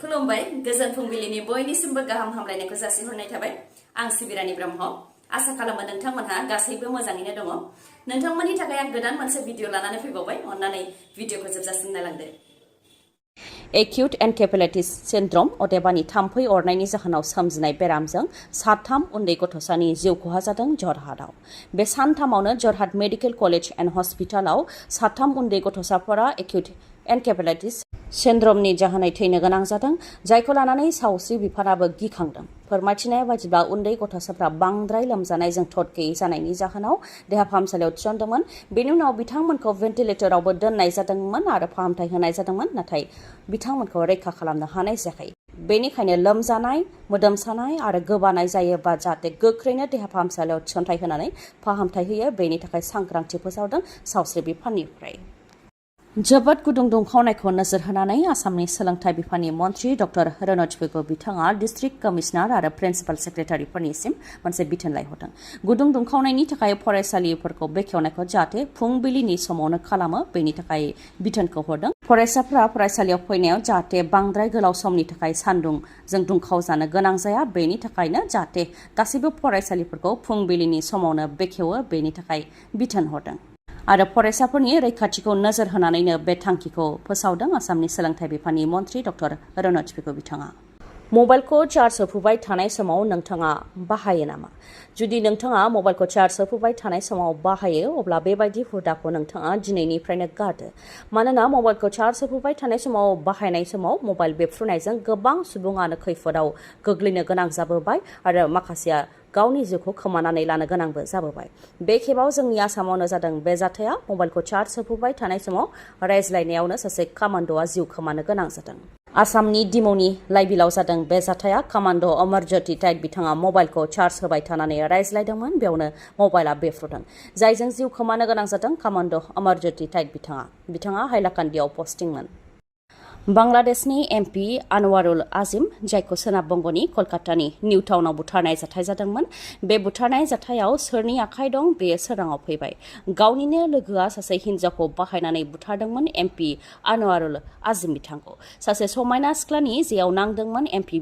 खुलुमबाय गोजोन फुंबिलिनि बयनिसिमबो गाहाम हामलायनायखौ जासिहरनाय थाबाय आं सिबि रानी ब्रह्म आसा खालामो नोंथांमोनहा गासैबो मोजाङैनो दङ नोंथांमोननि थाखाय आं गोदान मोनसे भिडिअ लानानै फैबावबाय अन्नानै भिडिअखौ जोबजासिम नायलांदो एक्यूट एनकेफेलाइटिस सिन्ड्रम अदेबानि थाम्फै अरनायनि जाहोनाव सोमजिनाय बेरामजों साथाम उन्दै गथ'सानि जिउ खहा जादों जरहाटआव बे सानथामावनो जरहाट मेडिकेल कलेज एन्ड हस्पिटालाव साथाम उन्दै गथ'साफोरा एक्यूट एनकेफेलाइटिस सिन्ड्रमनि जाहोनै थैनो गोनां जादों जायखौ लानानै सावस्रि बिफानाबो गिखांदों फोरमायथिनाय बायदिब्ला उन्दै गथ'साफ्रा बांद्राय लोमजानायजों थद गैयै जानायनि जाहोनाव देहा फाहामसालियाव थिसनदोंमोन बेनि उनाव बिथांमोनखौ भेन्टिलेटरावबो दोननाय जादोंमोन आरो फाहामथाय होनाय जादोंमोन नाथाय बिथांमोनखौ रैखा खालामनो हानाय जायाखै बेनिखायनो लोमजानाय मोदोम सानाय आरो गोबानाय जायोबा जाहाथे गोख्रैनो देहा फाहामसालियाव थिसनथाय होनानै फाहामथाय होयो बेनि थाखाय सांग्रांथि फोसावदों सावस्रि बिफाननिफ्राय जोबोद गुदुं दुंखावनायखौ नोजोर होनानै आसामनि सोलोंथाइ बिफाननि मन्थ्रि डक्टर रनजखौ बिथाङा डिस्ट्रिक्ट कमिशनार आरो प्रिन्सिपाल सेक्रेटारिफोरनिसिम मोनसे बिथोन लायहरदों गुदुं दुंखावनायनि थाखाय फरायसालिफोरखौ बेखेवनायखौ जाहाथे फुंबिलिनि समावनो खालामो बेनि थाखाय बिथोनखौ हरदों फरायसाफ्रा फरायसालियाव फैनायाव जाहाथे बांद्राय गोलाव समनि थाखाय सान्दुंजों दुंखाव जानो गोनां जाया बेनि थाखायनो जाहाथे गासैबो फरायसालिफोरखौ फुंबिलिनि समावनो बेखेवो बेनि थाखाय बिथोन हरदों आरो फरायसाफोरनि रैखाथिखौ नोजोर होनानैनो बे थांखिखौ फोसावदों आसामनि सोलोंथाइ बिफाननि मन्थ्रि डक्टर रनजखौ बिथाङा मबाइलखौ चार्ज होफुबाय थानाय समाव नोंथाङा बाहायो नामा जुदि नोंथाङा मबाइलखौ चार्ज होफुबाय थानाय समाव बाहायो अब्ला बेबायदि हुदाखौ नोंथाङा दिनैनिफ्रायनो गारदो मानोना मबाइलखौ चार्ज होफुबाय थानाय समाव बाहायनाय समाव मबाइल बेफ्रुनायजों गोबां सुबुङानो खैफोदाव गोग्लैनो गोनां जाबोबाय आरो माखासेया गावनि जिउखौ खोमानानै लानो गोनांबो जाबोबाय बे खेबाव जोंनि आसामावनो जादों बे जाथाया मबाइलखौ चार्ज होफुबाय थानाय समाव रायज्लायनायावनो सासे कामान्ड'आ जिउ खोमानो गोनां जादों आसामनि दिमौनि लाइबिलाव जादों बे जाथाया कामान्ड' अमरज्योति टाइट बिथाङा मबाइलखौ चार्ज होबाय थानानै रायज्लायदोंमोन बेयावनो मबाइला बेफ्रुदों जायजों जिउ खोमानो गोनां जादों कामान्ड' अमरज्योति टाइट बिथाङा हाइलाकान्दियाव पस्टिंमोन बांलादेशनि एमपि आनवारुल आजिम जायखौ सोनाब बंगनि कलकातानि निउ टाउनाव बुथारनाय जाथाय जादोंमोन बे बुथारनाय जाथायाव सोरनि आखाइ दं बेयो सोराङाव फैबाय गावनिनो लोगोआ सासे हिन्जावखौ बाहायनानै बुथारदोंमोन एमपि आनवारुल आजिम बिथांखौ सासे समायना सिख्लानि जेयाव नांदोंमोन एमपि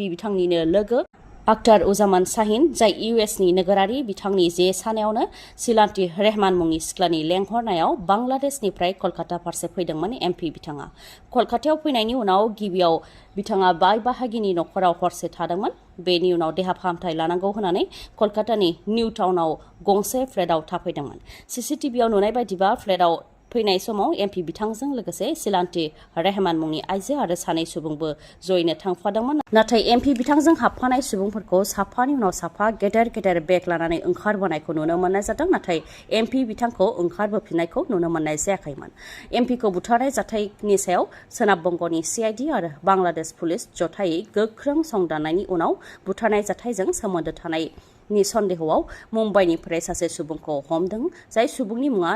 बिथांनिनो लोगो आख्तार उजामान शाहिन जाय इउएसनि नोगोरारि बिथांनि जे सानायावनो सिलान्ति रहमान मुंनि सिख्लानि लेंहरनायाव बांलादेशनिफ्राय कलकाता फारसे फैदोंमोन एमपि बिथाङा कलकातायाव फैनायनि उनाव गिबियाव बिथाङा बाय बाहागिनि न'खराव हरसे थादोंमोन बेनि उनाव देहा फाहामथाय लानांगौ होननानै कलकातानि निउ टाउनाव गंसे फ्लेटआव थाफैदोंमोन सीसीटीवीआव नुनाय बायदिबा फ्लेटआव फैनाय समाव एमपि बिथांजों लोगोसे सिलान्ति रहमान मुंनि आइजो आरो सानै सुबुंबो जयैनो थांफादोंमोन नाथाय एमपि बिथांजों हाबफानाय सुबुंफोरखौ साफानि उनाव साफा गेदेर गेदेर बेग लानानै ओंखारबोनायखौ नुनो मोननाय जादों नाथाय एमपि बिथांखौ ओंखारबोफिननायखौ नुनो मोननाय जायाखैमोन एमपिखौ बुथारनाय जाथायनि सायाव सोनाब बंगनि सिआइडि आरो बांलादेश पुलिस जथायै गोख्रों संदाननायनि उनाव बुथारनाय जाथायजों सोमोन्दो थानायनि सन्देहआव मुम्बाइनिफ्राय सासे सुबुंखौ हमदों जाय सुबुंनि मुङा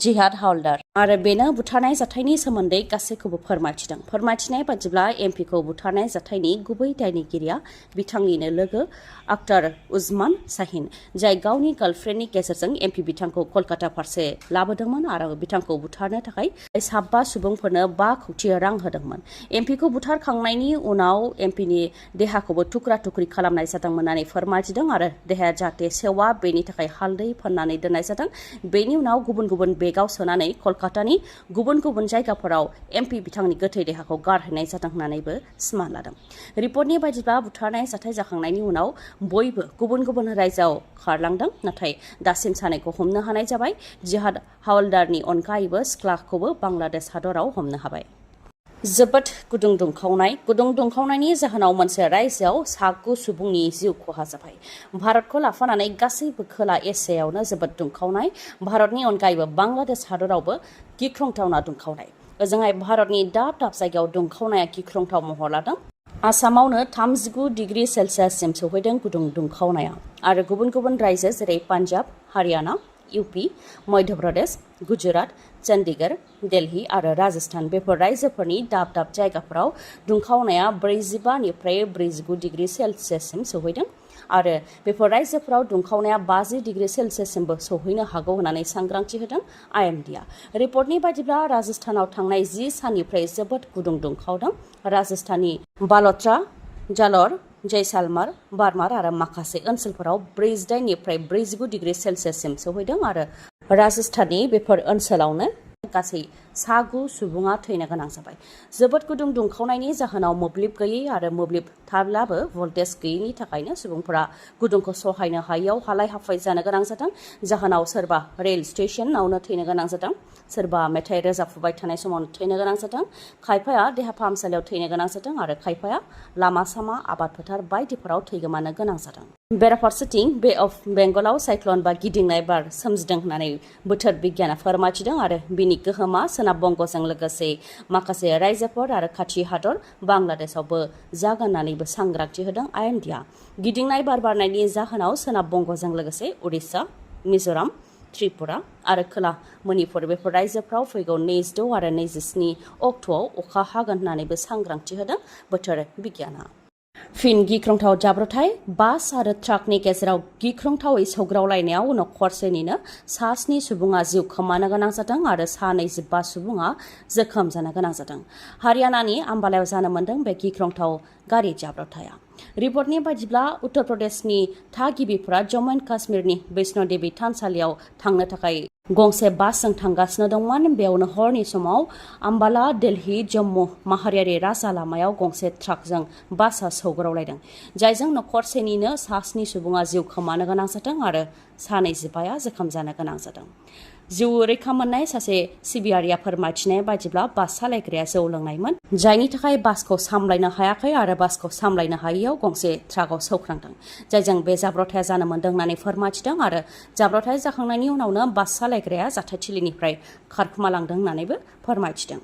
जिहाद हावलदार आरो बेनो बुथारनाय जाथायनि सोमोन्दै गासैखौबो फोरमायथिदों फोरमायथिनाय बायदिब्ला एमपिखौ बुथारनाय जाथायनि गुबै दायनिगिरिया बिथांनिनो लोगो आख्तार उजमान शाहिन जाय गावनि गार्लफ्रेन्डनि गेजेरजों एमपि बिथांखौ कलकाता फारसे लाबोदोंमोन आरो बिथांखौ बुथारनो थाखाय 7 सुबुंफोरनो 5 कौटि रां होदोंमोन एमपिखौ बुथारखांनायनि उनाव एमपिनि देहाखौबो थुख्रा थुख्रि खालामनाय जादोंमोन होननानै फोरमायथिदों आरो देहाया जाहाथे सेवा बेनि थाखाय हालदै फोननानै दोननाय जादों बेनि उनाव गुबुन गुबुन बेगाव सोनानै कलकातानि गुबुन गुबुन जायगाफोराव एमपि बिथांनि गोथै देहाखौ गारहैनाय जादों होननानैबो सिमान लादों रिपर्टनि बायदिब्ला बुथारनाय जाथाय जाखांनायनि उनाव बयबो गुबुन गुबुन रायजोआव खारलांदों नाथाय दासिम सानैखौ हमनो हानाय जाबाय जिहाद हावलदारनि अनगायैबो सिख्लाखौबो बांलादेश हादराव हमनो हाबाय जोबोद गुदुं दुंखावनायनि जाहोनाव मोनसे रायजोआव 9 सुबुंनि जिउ खहा जाबाय भारतखौ लाफानानै गासैबो खोला एसियायावनो जोबोद दुंखावनाय भारतनि अनगायैबो बांलादेश हादरावबो गिख्रंथावना दुंखावनाय ओजोंहाय भारतनि दाब दाब जायगायाव दुंखावनाया गिख्रंथाव महर लादों आसामावनो 39 डिग्री सेलसियाससिम सौहैदों गुदुं दुंखावनाया आरो गुबुन गुबुन रायजो जेरै पान्जाब हारियाना इउपि, मध्य प्रदेश, गुजरात, चन्डीगढ़, दिल्ली आरो राजस्थान बेफोर रायजोफोरनि दाब दाब जायगाफोराव दुंखावनाया 45 निफ्राय 49 डिग्री सेल्सियाससिम सौहैदों आरो बेफोर रायजोफोराव दुंखावनाया 50 डिग्री सेल्सियाससिमबो सौहैनो हागौ होननानै सांग्रांथि होदों आइएमडिआ। रिपर्टनि बायदिब्ला राजस्थानाव थांनाय 10 साननिफ्राय जोबोद गुदुं दुंखावदों। राजस्थाननि बालोत्रा, जालौर, जैसालमार, बारमार आरो माखासे ओनसोलफोराव 48 निफ्राय 49 डिग्री सेल्सियाससिम सौहैदों आरो राजस्थाननि बेफोर ओनसोलावनो गासै 9 सुबुङा थैनो गोनां जाबाय। जोबोद गुदुं दुंखावनायनि जाहोनाव मोब्लिब गैयै आरो मोब्लिब थाब्लाबो भल्टेज गैयैनि थाखायनो सुबुंफोरा गुदुंखौ सहायनो हायैयाव हालाय हाफाय जानो गोनां जादों। जाहोनाव सोरबा रेल स्टेशनावनो थैनो गोनां जादों, सोरबा मेथाइ रोजाबफुबाय थानाय समावनो थैनो गोनां जादों, खायफाया देहा फाहामसालियाव थैनो गोनां जादों आरो खायफाया लामा सामा आबाद फोथार बायदिफोराव थैगोमानो गोनां जादों। बेराफारसेथिं बे अफ बेंगलाव साइक्ल'न बा गिदिंनाय बार सोमजिदों होननानै बोथोर बिगियाना फोरमायथिदों आरो बिनि गोहोमा सोनाब बंग'जों लोगोसे माखासे रायजोफोर आरो खाथि हादर बांलादेशआवबो जागोन होननानैबो सांग्रांथि होदों आइएमडिआ। गिदिंनाय बार बारनायनि जाहोनाव सोनाब बंग'जों लोगोसे उडिशा, मिज'राम, त्रिपुरा आरो खोला मणिपुर बेफोर रायजोफ्राव फैगौ 26 आरो 27 अक्ट'आव अखा हागोन होननानैबो सांग्रांथि होदों बोथोर बिगियाना। फिन गिख्रंथाव जाब्रबथाय बास आरो ट्राकनि गेजेराव गिख्रंथावै सौग्रावलायनायाव नखरसेनिनो 7 सुबुङा जिउ खोमानो गोनां जादों आरो 25 सुबुङा जोखोम जानो गोनां जादों। हारियानानि आम्बालायाव जानो मोन्दों बे गिख्रंथाव गारि जाब्रबथाया। रिपर्टनि बायदिब्ला उत्तर प्रदेशनि थागिबिफोरा जम्मु एन्ड काश्मीरनि वैष्णो देवी थानसालियाव थांनो थाखाय गंसे बासजों थांगासिनो दंमोन। बेयावनो हरनि समाव आम्बाला दिल्ली जम्मु माहारियारि राजा लामायाव गंसे ट्राकजों बासआ सौग्रावलायदों, जायजों नखरसेनिनो 7 सुबुङा जिउ खोमानो गोनां जादों आरो 25 जोखोम जानो गोनां जादों। जिउ रैखा मोननाय सासे सिबियारिया फोरमायथिनाय बायदिब्ला बास सालायग्राया जौ लोंनायमोन, जायनि थाखाय बासखौ सामलायनो हायाखै आरो बासखौ सामलायनो हायैयाव गंसे ट्राकआव सौख्रांदों, जायजों बे जाब्रबथाया जानो मोन्दों होननानै फोरमायथिदों आरो जाब्रबथाय जाखांनायनि उनावनो बास सालायग्राया जाथायथिलिनिफ्राय खारखोमालांदों होननानैबो फोरमायथिदों।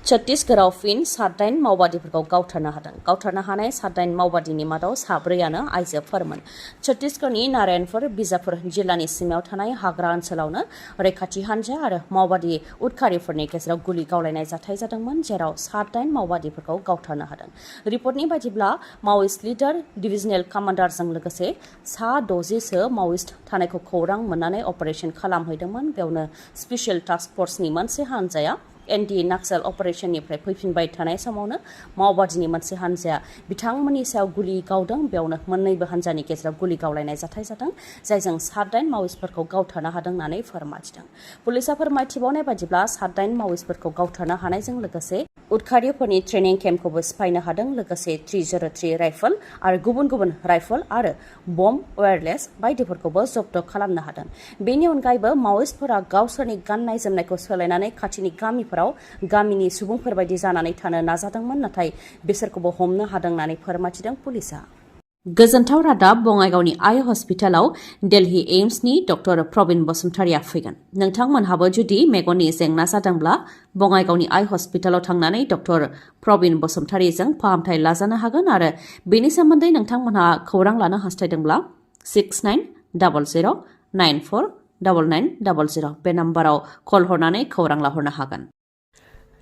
छत्तीसगढ़आव फिन 7 मावबादिफोरखौ गावथारनो हादों। गावथारनो हानाय 7 मावबादिनि मादाव 4 आइजोफोरमोन। छत्तीसगढ़नि नारायणपुर बिजापुर जिल्लानि सिमायाव थानाय हाग्रा ओनसोलावनो रैखाथि हान्जा आरो मावबादि उदखारिफोरनि गेजेराव गुलि गावलायनाय जाथाय जादोंमोन, जेराव 7 मावबादिफोरखौ गावथारनो हादों। रिपर्टनि बायदिब्ला मावइस्ट लिडार डिभिजनेल कामान्डारजों लोगोसे 60 मावइस्ट थानायखौ खौरां मोननानै अपारेशन खालामहैदोंमोन। बेयावनो स्पेशल टास्क फर्सनि मोनसे हान्जाया एन्टि नाक्सल अपारेशननिफ्राय फैफिनबाय थानाय समावनो मावबादिनि मोनसे हान्जाया बिथांमोननि सायाव गुलि गावदों। बेयावनो मोन्नैबो हान्जानि गेजेराव गुलि गावलायनाय जाथाय जादों, जायजों 7 मावइस्टफोरखौ गावथारनो हादों होननानै फोरमायथिदों। पुलिसा फोरमायथिबावनाय बायदिब्ला 7 मावइस्टफोरखौ गावथारनो हानायजों लोगोसे उदखारिफोरनि ट्रेनिं केम्पखौबो सिफायनो हादों, लोगोसे 303 राइफल आरो गुबुन गुबुन राइफल आरो बम्ब वायरलेस बायदिफोरखौबो जब्द खालामनो हादों। बेनि अनगायैबो मावइस्टफोरा गावसोरनि गाननाय जोमनायखौ सोलायनानै खाथिनि गामिनि सुबुंफोरबायदि जानानै थानो नाजादोंमोन, नाथाय बिसोरखौबो हमनो हादों होननानै फोरमायथिदों पुलिसा। गोजोनथाव रादाब, बङाइगावनि आइ हस्पिटालाव दिल्ली एम्सनि डक्टर प्रबिन बसुमतारिया फैगोन। नोंथांमोनहाबो जुदि मेगननि जेंना जादोंब्ला बङाइगावनि आइ हस्पिटालाव थांनानै डक्टर प्रबिन बसुमतारिजों फाहामथाय लाजानो हागोन आरो बेनि सोमोन्दै नोंथांमोनहा खौरां लानो हास्थायदोंब्ला 6900949900 बे नाम्बाराव कल हरनानै खौरां लाहरनो हागोन।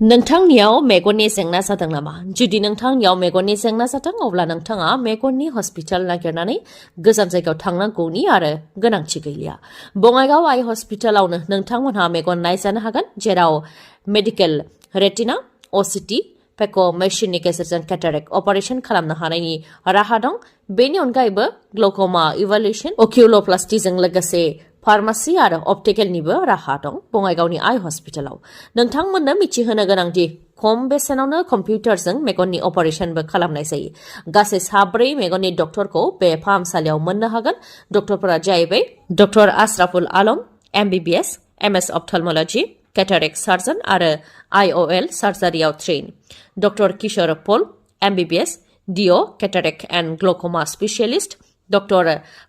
नोंथांनियाव मेगननि जेंना जादों नामा? जुदि नोंथांनियाव मेगननि जेंना जादों अब्ला नोंथाङा मेगननि हस्पिटाल नागिरनानै गोजान जायगायाव थांनांगौनि आरो गोनांथि गैलिया। बङाइगाव आइ हस्पिटालावनो नोंथांमोनहा मेगन नायजानो हागोन, जेराव मेडिकेल रेटिना, असिटि, पेक' मेसिननि गेजेरजों केटारेक्ट अपारेशन खालामनो हानायनि राहा दं। बेनि अनगायैबो ग्ल'क'मा इभालुएसन, अकिउल'प्लास्टिजों लोगोसे फार्मासि आरो अप्टिकेलनिबो राहा दं बङाइगावनि आइ हस्पिटालाव। नोंथांमोननो मिथिहोनो गोनांदि खम बेसेनावनो कम्पिउटारजों मेगननि अपारेशनबो खालामनाय जायो। गासै 4 मेगननि डक्टरखौ बे फाहामसालियाव मोननो हागोन। डक्टरफोरा जाहैबाय doctor Ashraful Alam MBBS, MS ophthalmology, cataract surgeon आरो IOL सार्जारियाव train, doctor Kishore Paul MBBS, DO cataract and glaucoma specialist, doctor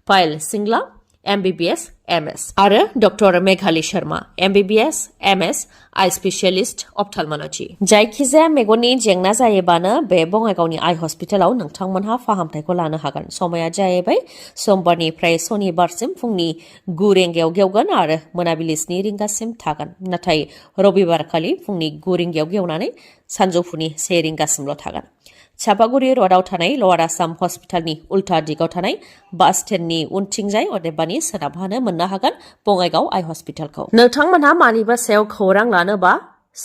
Payal Singla MBBS, MS आरो doctor Meghali Sharma MBBS MS eye specialist ophthalmology जायखिजाया मेगननि जेंना जायोबानो बे बङाइगावनि आइ हस्पिटालाव नोंथांमोनहा फाहामथायखौ लानो हागोन समाया जाहैबाय समबारनिफ्राय सनिबारसिम फुंनि 9 रिंगायाव गेवगोन आरो मोनाबिलि 7 रिंगासिम थागोन नाथाय रबिबारखालि फुंनि 9 रिंगायाव गेवनानै सानजौफुनि 1 रिंगासिमल' थागोन चापागुरि र'डआव थानाय लवार आसाम हस्पिटालनि उल्था दिगाव थानाय बास स्टेन्डनि उनथिंजाय अदेबानि सोनाबहानो मोननो हागोन बङाइगाव आइ हस्पिटालखौ नोंथांमोनहा मानिबा सायाव खौरां लानोबा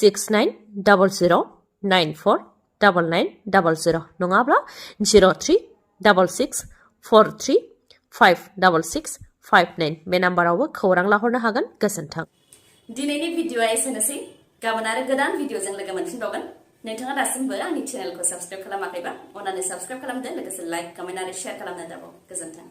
6900949900 नङाब्ला 0366435659 बे नाम्बारावबो खौरां लाहरनो हागोन गोजोन्थों दिनैनि भिडिअआ एसेनोसै गाबोन आरो गोदान भिडिअजों लोगो मोनफिनबावगोन नोंथाङा दासिमबो आंनि चेनेलखौ साबस्क्राइब खालामाखैबा अन्नानै साबस्क्राइब खालामदो लोगोसे लाइक कमेन्ट आरो शेयार खालामनो दाबाव गोजोन्थों